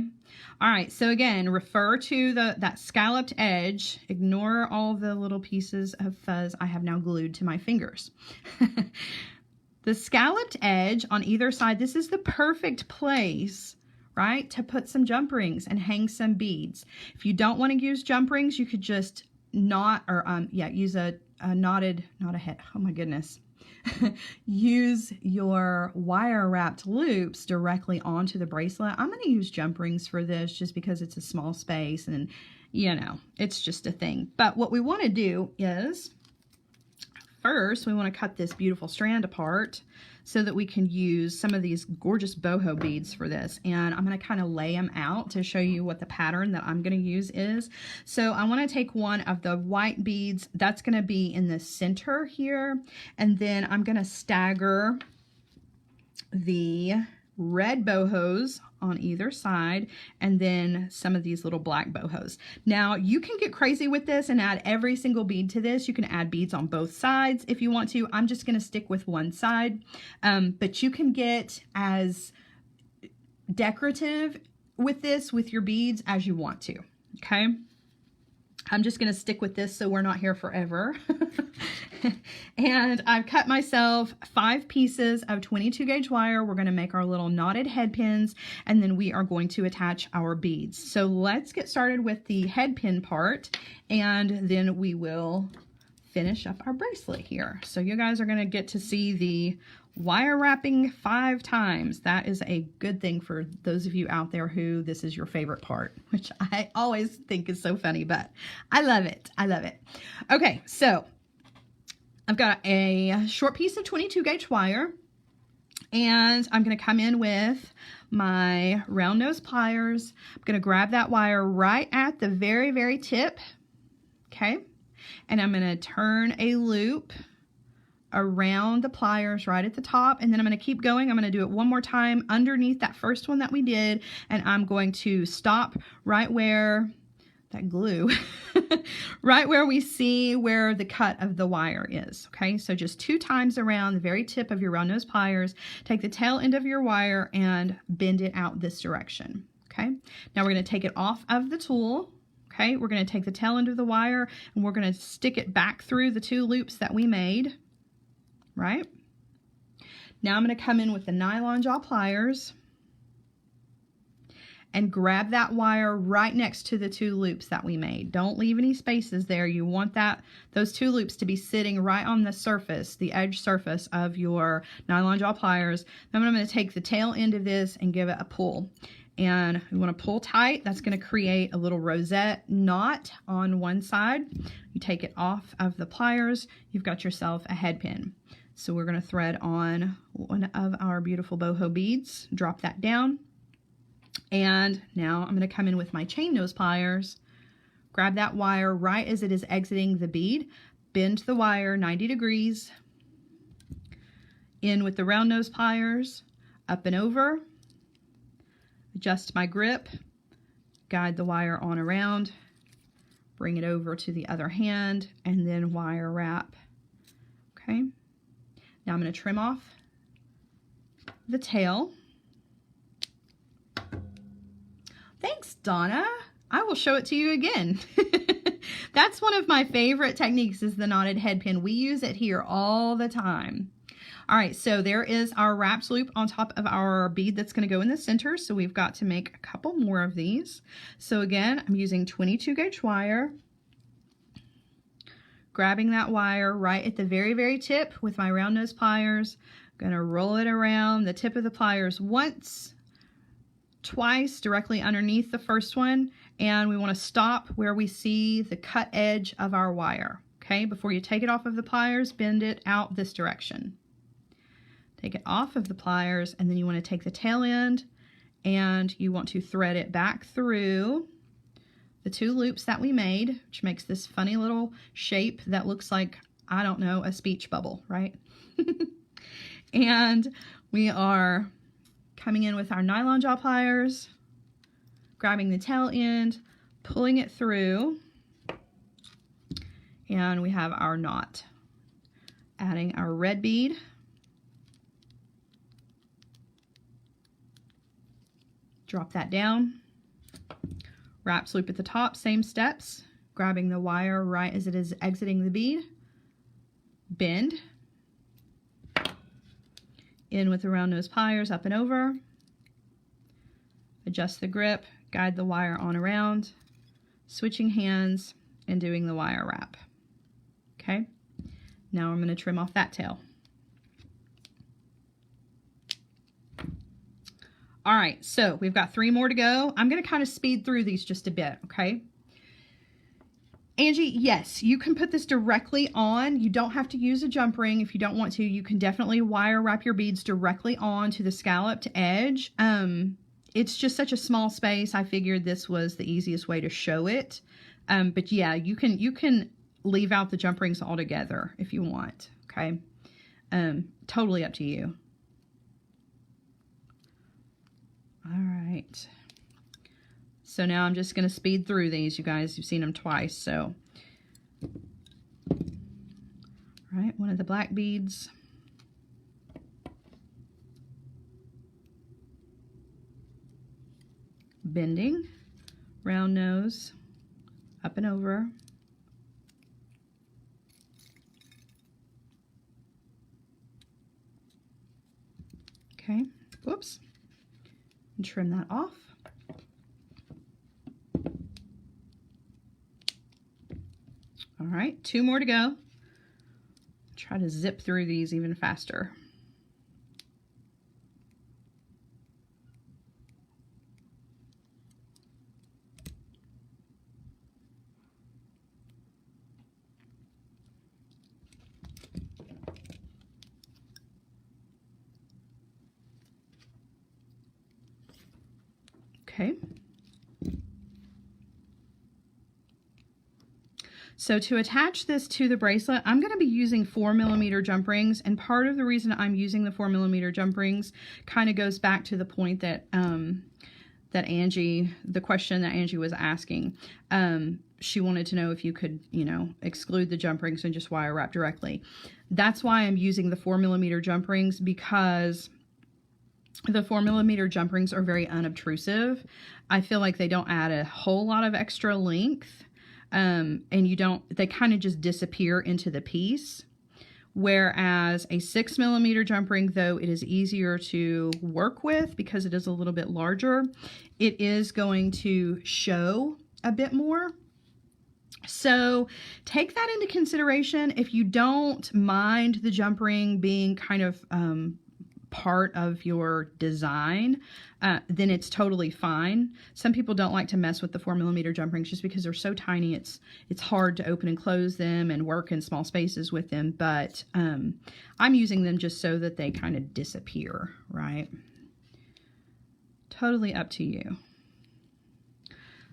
All right. So again, refer to that scalloped edge. Ignore all the little pieces of fuzz I have now glued to my fingers. The scalloped edge on either side, this is the perfect place, right, to put some jump rings and hang some beads. If you don't want to use jump rings, you could just knot or use a knotted, not a head, oh my goodness. Use your wire wrapped loops directly onto the bracelet. I'm going to use jump rings for this just because it's a small space, and you know, it's just a thing. But what we want to do is first we want to cut this beautiful strand apart so that we can use some of these gorgeous boho beads for this. And I'm going to kind of lay them out to show you what the pattern that I'm going to use is. So I want to take one of the white beads that's going to be in the center here, and then I'm going to stagger the red bohos on either side, and then some of these little black bohos. Now you can get crazy with this and add every single bead to this. You can add beads on both sides if you want to. I'm just going to stick with one side, but you can get as decorative with this with your beads as you want to. Okay, I'm just going to stick with this so we're not here forever. And I've cut myself 5 pieces of 22 gauge wire. We're going to make our little knotted head pins, and then we are going to attach our beads. So let's get started with the head pin part, and then we will finish up our bracelet here. So you guys are going to get to see the wire wrapping 5 times. That is a good thing for those of you out there who this is your favorite part, which I always think is so funny, but I love it. I love it. Okay, so I've got a short piece of 22 gauge wire, and I'm going to come in with my round nose pliers. I'm going to grab that wire right at the very, very tip. Okay. And I'm going to turn a loop around the pliers right at the top, and then I'm going to keep going. I'm going to do it one more time underneath that first one that we did, and I'm going to stop right where that glue, right where we see where the cut of the wire is. Okay, so just 2 times around the very tip of your round nose pliers, take the tail end of your wire and bend it out this direction. Okay, now we're going to take it off of the tool. Okay, we're going to take the tail end of the wire and we're going to stick it back through the 2 loops that we made. Right, now I'm going to come in with the nylon jaw pliers and grab that wire right next to the 2 loops that we made. Don't leave any spaces there. You want those 2 loops to be sitting right on the surface, the edge surface of your nylon jaw pliers. Then I'm going to take the tail end of this and give it a pull. And you want to pull tight. That's going to create a little rosette knot on one side. You take it off of the pliers. You've got yourself a head pin. So we're going to thread on one of our beautiful boho beads. Drop that down. And now I'm going to come in with my chain nose pliers, grab that wire right as it is exiting the bead, bend the wire 90 degrees, in with the round nose pliers, up and over, adjust my grip, guide the wire on around, bring it over to the other hand, and then wire wrap. Okay, now I'm going to trim off the tail. Thanks, Donna. I will show it to you again. That's one of my favorite techniques, is the knotted head pin. We use it here all the time. All right, so there is our wrapped loop on top of our bead that's going to go in the center. So we've got to make a couple more of these. So again, I'm using 22 gauge wire, grabbing that wire right at the very, very tip with my round nose pliers. I'm going to roll it around the tip of the pliers once, twice directly underneath the first one, and we want to stop where we see the cut edge of our wire. Okay, before you take it off of the pliers, bend it out this direction. Take it off of the pliers, and then you want to take the tail end and you want to thread it back through the 2 loops that we made, which makes this funny little shape that looks like, I don't know, a speech bubble, right? And we are coming in with our nylon jaw pliers, grabbing the tail end, pulling it through, and we have our knot. Adding our red bead, drop that down, wraps loop at the top, same steps, grabbing the wire right as it is exiting the bead, bend, in with the round nose pliers, up and over, adjust the grip, guide the wire on around, switching hands and doing the wire wrap. Okay, now I'm going to trim off that tail. All right, so we've got 3 more to go. I'm going to kind of speed through these just a bit, okay? Angie, yes, you can put this directly on. You don't have to use a jump ring if you don't want to. You can definitely wire wrap your beads directly onto the scalloped edge. It's just such a small space. I figured this was the easiest way to show it. But yeah, you can leave out the jump rings altogether if you want, okay? Totally up to you. right. So now I'm just going to speed through these, you guys. You've seen them twice, so. All right, one of the black beads. Bending, round nose, up and over. Okay, whoops, and trim that off. All right, 2 more to go. Try to zip through these even faster. Okay. So to attach this to the bracelet, I'm going to be using 4mm jump rings, and part of the reason I'm using the 4mm jump rings kind of goes back to the point that the question that Angie was asking. She wanted to know if you could, you know, exclude the jump rings and just wire wrap directly. That's why I'm using the 4mm jump rings, because the 4mm jump rings are very unobtrusive. I feel like they don't add a whole lot of extra length. And they kind of just disappear into the piece. Whereas a 6mm jump ring, though it is easier to work with because it is a little bit larger, it is going to show a bit more. So take that into consideration. If you don't mind the jump ring being kind of part of your design, then it's totally fine. Some people don't like to mess with the 4mm jump rings just because they're so tiny. It's hard to open and close them and work in small spaces with them, but I'm using them just so that they kind of disappear, right? Totally up to you.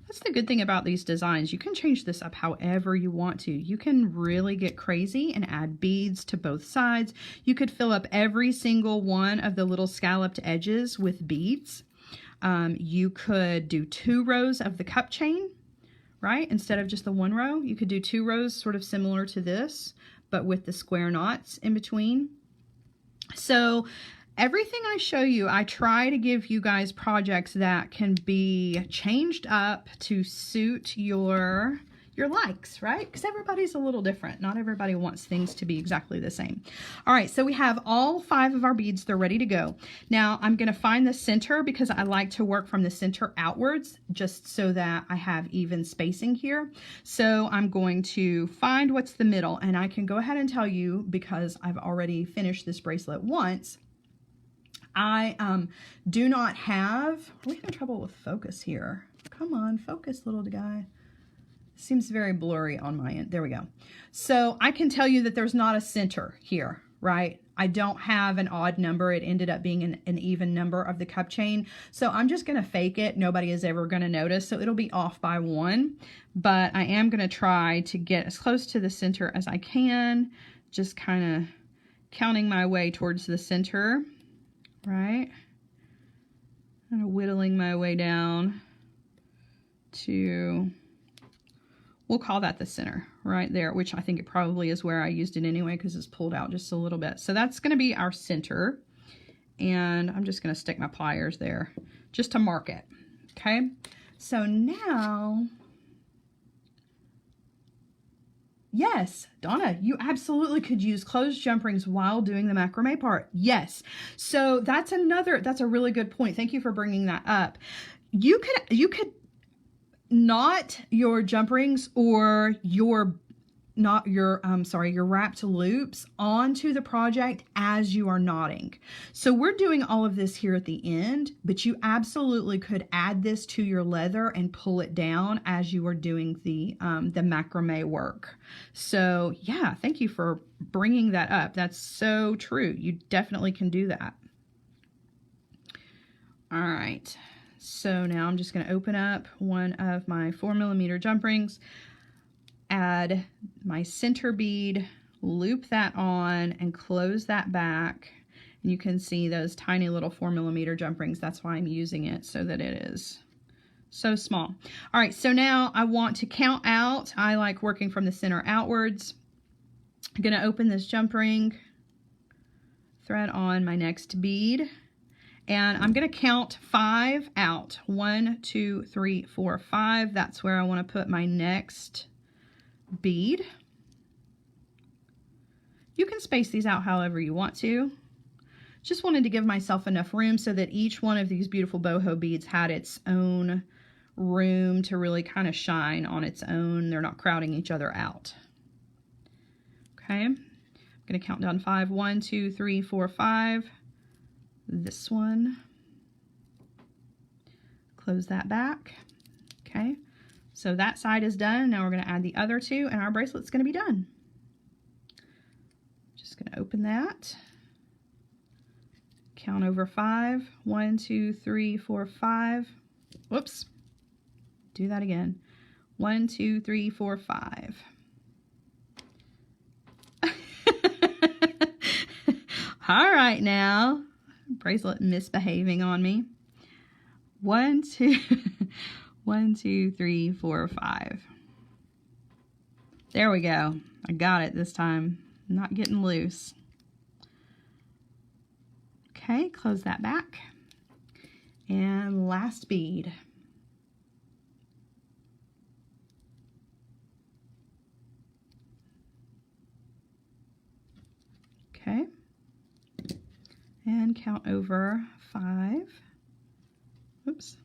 That's the good thing about these designs. You can change this up however you want to. You can really get crazy and add beads to both sides. You could fill up every single one of the little scalloped edges with beads. You could do 2 rows of the cup chain, right? Instead of just the 1 row, you could do 2 rows sort of similar to this, but with the square knots in between. So everything I show you, I try to give you guys projects that can be changed up to suit your likes, right? Because everybody's a little different. Not everybody wants things to be exactly the same. All right, so we have all 5 of our beads. They're ready to go. Now I'm going to find the center because I like to work from the center outwards just so that I have even spacing here. So I'm going to find what's the middle, and I can go ahead and tell you, because I've already finished this bracelet once, I do not have, we're having trouble with focus here. Come on, focus, little guy. Seems very blurry on my end. There we go. So I can tell you that there's not a center here, right? I don't have an odd number. It ended up being an even number of the cup chain. So I'm just going to fake it. Nobody is ever going to notice. So it'll be off by 1. But I am going to try to get as close to the center as I can. Just kind of counting my way towards the center. Right, kind of whittling my way down to, we'll call that the center right there, which I think it probably is where I used it anyway because it's pulled out just a little bit. So that's going to be our center, and I'm just going to stick my pliers there just to mark it. Okay, so now, yes, Donna, you absolutely could use closed jump rings while doing the macrame part. Yes. So that's a really good point. Thank you for bringing that up. You could knot your jump rings or your wrapped loops onto the project as you are knotting. So we're doing all of this here at the end, but you absolutely could add this to your leather and pull it down as you are doing the macrame work. So yeah, thank you for bringing that up. That's so true. You definitely can do that. All right. So now I'm just going to open up one of my 4mm jump rings, add my center bead, loop that on, and close that back. And you can see those tiny little 4mm jump rings. That's why I'm using it, so that it is so small. All right, so now I want to count out. I like working from the center outwards. I'm gonna open this jump ring, thread on my next bead, and I'm gonna count 5 out. 1, 2, 3, 4, 5. That's where I wanna put my next bead. You can space these out however you want to. Just wanted to give myself enough room so that each one of these beautiful boho beads had its own room to really kind of shine on its own. They're not crowding each other out. Okay, I'm going to count down 5. 1, 2, 3, 4, 5. This one. Close that back. Okay, so that side is done. Now we're going to add the other two, and our bracelet's going to be done. Just going to open that. Count over 5. 1, 2, 3, 4, 5. Whoops. Do that again. 1, 2, 3, 4, 5. All right now. Bracelet misbehaving on me. 1, 2, 1, 2, 3, 4, 5. There we go. I got it this time. Not getting loose. Okay, close that back. And last bead. Okay. And count over 5. Oops.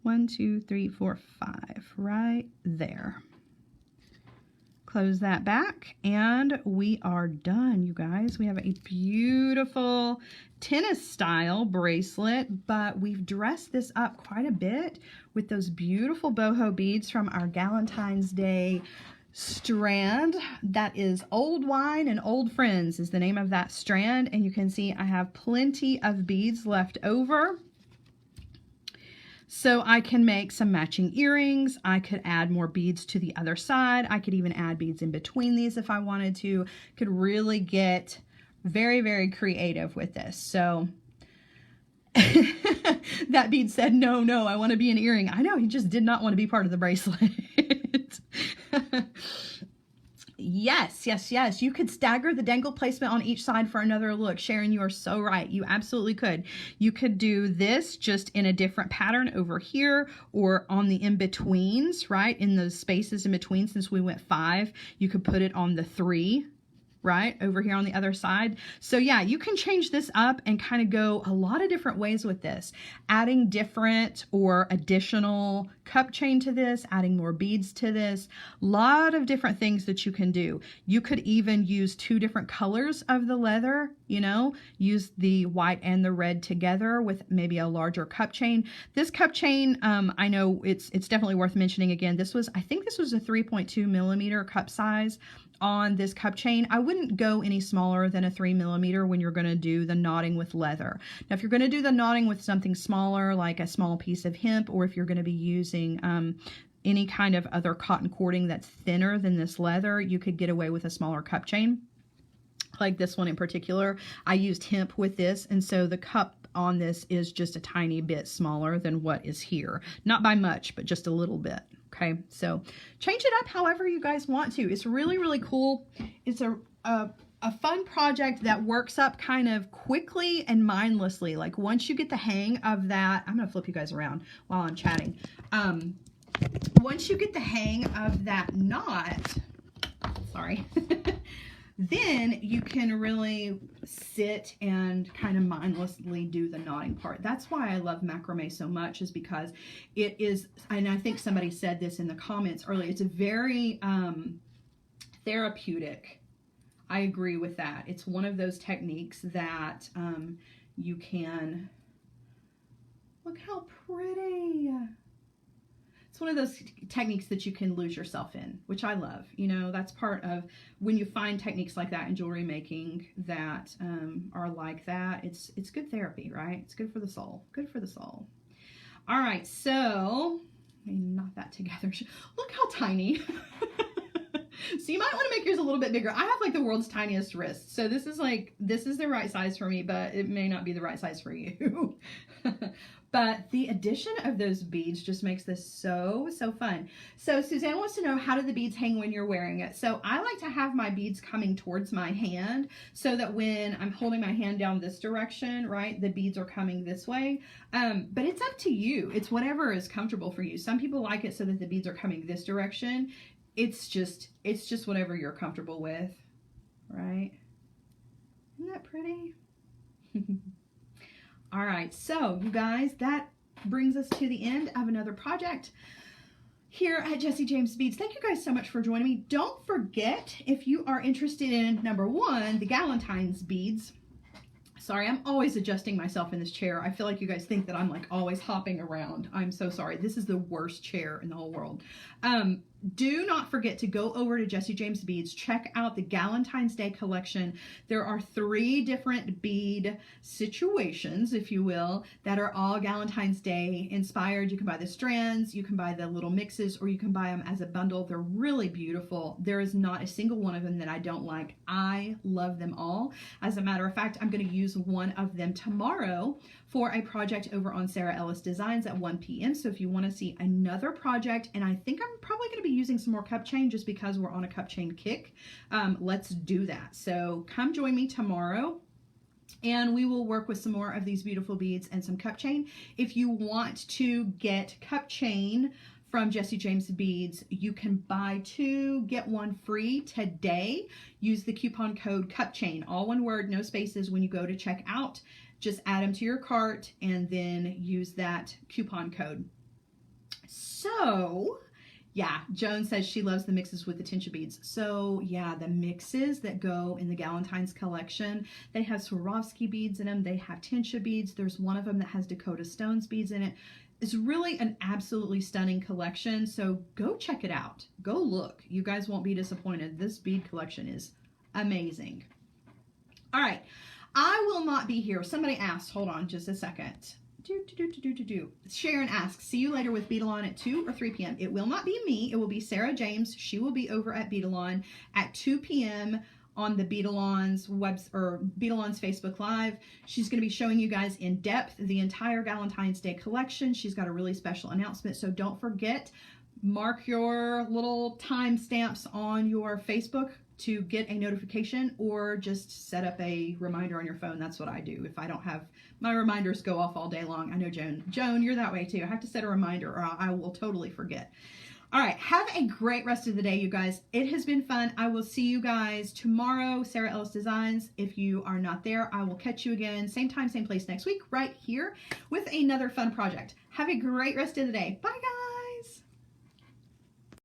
1, 2, 3, 4, 5. Right there. Close that back, and we are done, you guys. We have a beautiful tennis style bracelet, but we've dressed this up quite a bit with those beautiful boho beads from our Galentines Day strand. That is Old Wine and Old Friends is the name of that strand, and you can see I have plenty of beads left over. So I can make some matching earrings. I could add more beads to the other side. I could even add beads in between these if I wanted to. Could really get very, very creative with this. So that bead said, no, no, I want to be an earring. I know, he just did not want to be part of the bracelet. Yes, yes, yes. You could stagger the dangle placement on each side for another look. Sharon, you are so right. You absolutely could. You could do this just in a different pattern over here or on the in-betweens, right? In those spaces in between, since we went 5, you could put it on the 3, right? Over here on the other side. So yeah, you can change this up and kind of go a lot of different ways with this. Adding different or additional cup chain to this, adding more beads to this, a lot of different things that you can do. You could even use 2 different colors of the leather, you know, use the white and the red together with maybe a larger cup chain. This cup chain, I know it's definitely worth mentioning again. I think this was a 3.2mm cup size on this cup chain. I wouldn't go any smaller than a 3mm when you're going to do the knotting with leather. Now, if you're going to do the knotting with something smaller, like a small piece of hemp, or if you're going to be using any kind of other cotton cording that's thinner than this leather, you could get away with a smaller cup chain. Like this one in particular, I used hemp with this, and so the cup on this is just a tiny bit smaller than what is here. Not by much, but just a little bit. Okay, so change it up however you guys want to. It's really, really cool. It's a fun project that works up kind of quickly and mindlessly. Like once you get the hang of that, I'm gonna flip you guys around while I'm chatting. Once you get the hang of that knot, sorry, then you can really sit and kind of mindlessly do the knotting part. That's why I love macrame so much, is because it is, and I think somebody said this in the comments earlier, it's a very therapeutic. I agree with that. It's one of those techniques that you can, look how pretty. It's one of those techniques that you can lose yourself in, which I love. You know, that's part of when you find techniques like that in jewelry making that are like that. It's good therapy, right? It's good for the soul. Good for the soul. All right, so let me knot that together. Look how tiny. So you might want to make yours a little bit bigger. I have like the world's tiniest wrist. So this is the right size for me, but it may not be the right size for you. But the addition of those beads just makes this so fun. So Suzanne wants to know, how do the beads hang when you're wearing it? So I like to have my beads coming towards my hand so that when I'm holding my hand down this direction, right, the beads are coming this way. But it's up to you. It's whatever is comfortable for you. Some people like it so that the beads are coming this direction. It's just whatever you're comfortable with, right? Isn't that pretty? All right, so you guys, that brings us to the end of another project here at Jessie James Beads. Thank you guys so much for joining me. Don't forget, if you are interested in, number one, the Galentines beads. Sorry, I'm always adjusting myself in this chair. I feel like you guys think that I'm like always hopping around. I'm so sorry. This is the worst chair in the whole world. Do not forget to go over to Jessie James Beads. Check out the Galentines Day Collection. There are 3 different bead situations, if you will, that are all Galentine's Day inspired. You can buy the strands, you can buy the little mixes, or you can buy them as a bundle. They're really beautiful. There is not a single one of them that I don't like. I love them all. As a matter of fact, I'm going to use one of them tomorrow for a project over on Sara Ellis Designs at 1 p.m. So if you want to see another project, and I think I'm probably going to be using some more cup chain just because we're on a cup chain kick, let's do that. So come join me tomorrow and we will work with some more of these beautiful beads and some cup chain. If you want to get cup chain from Jessie James Beads, you can buy 2, get 1 free today. Use the coupon code CUPCHAIN, all one word, no spaces, when you go to check out. Just add them to your cart and then use that coupon code. So, yeah, Joan says she loves the mixes with the tinsha beads. So, yeah, the mixes that go in the Galentine's collection, they have Swarovski beads in them. They have tinsha beads. There's one of them that has Dakota Stones beads in it. It's really an absolutely stunning collection. So go check it out. Go look. You guys won't be disappointed. This bead collection is amazing. All right. I will not be here. Somebody asked, hold on just a second. Sharon asks, see you later with Beadalon at 2 or 3 p.m. It will not be me. It will be Sara James. She will be over at Beadalon at 2 p.m. on the Beadalon's Beadalon's Facebook Live. She's going to be showing you guys in depth the entire Galentine's Day collection. She's got a really special announcement, so don't forget, mark your little timestamps on your Facebook to get a notification, or just set up a reminder on your phone. That's what I do. If I don't have, my reminders go off all day long. I know Joan, you're that way too. I have to set a reminder or I will totally forget. All right, have a great rest of the day, you guys. It has been fun. I will see you guys tomorrow, Sara Ellis Designs. If you are not there, I will catch you again, same time, same place next week, right here with another fun project. Have a great rest of the day. Bye, guys.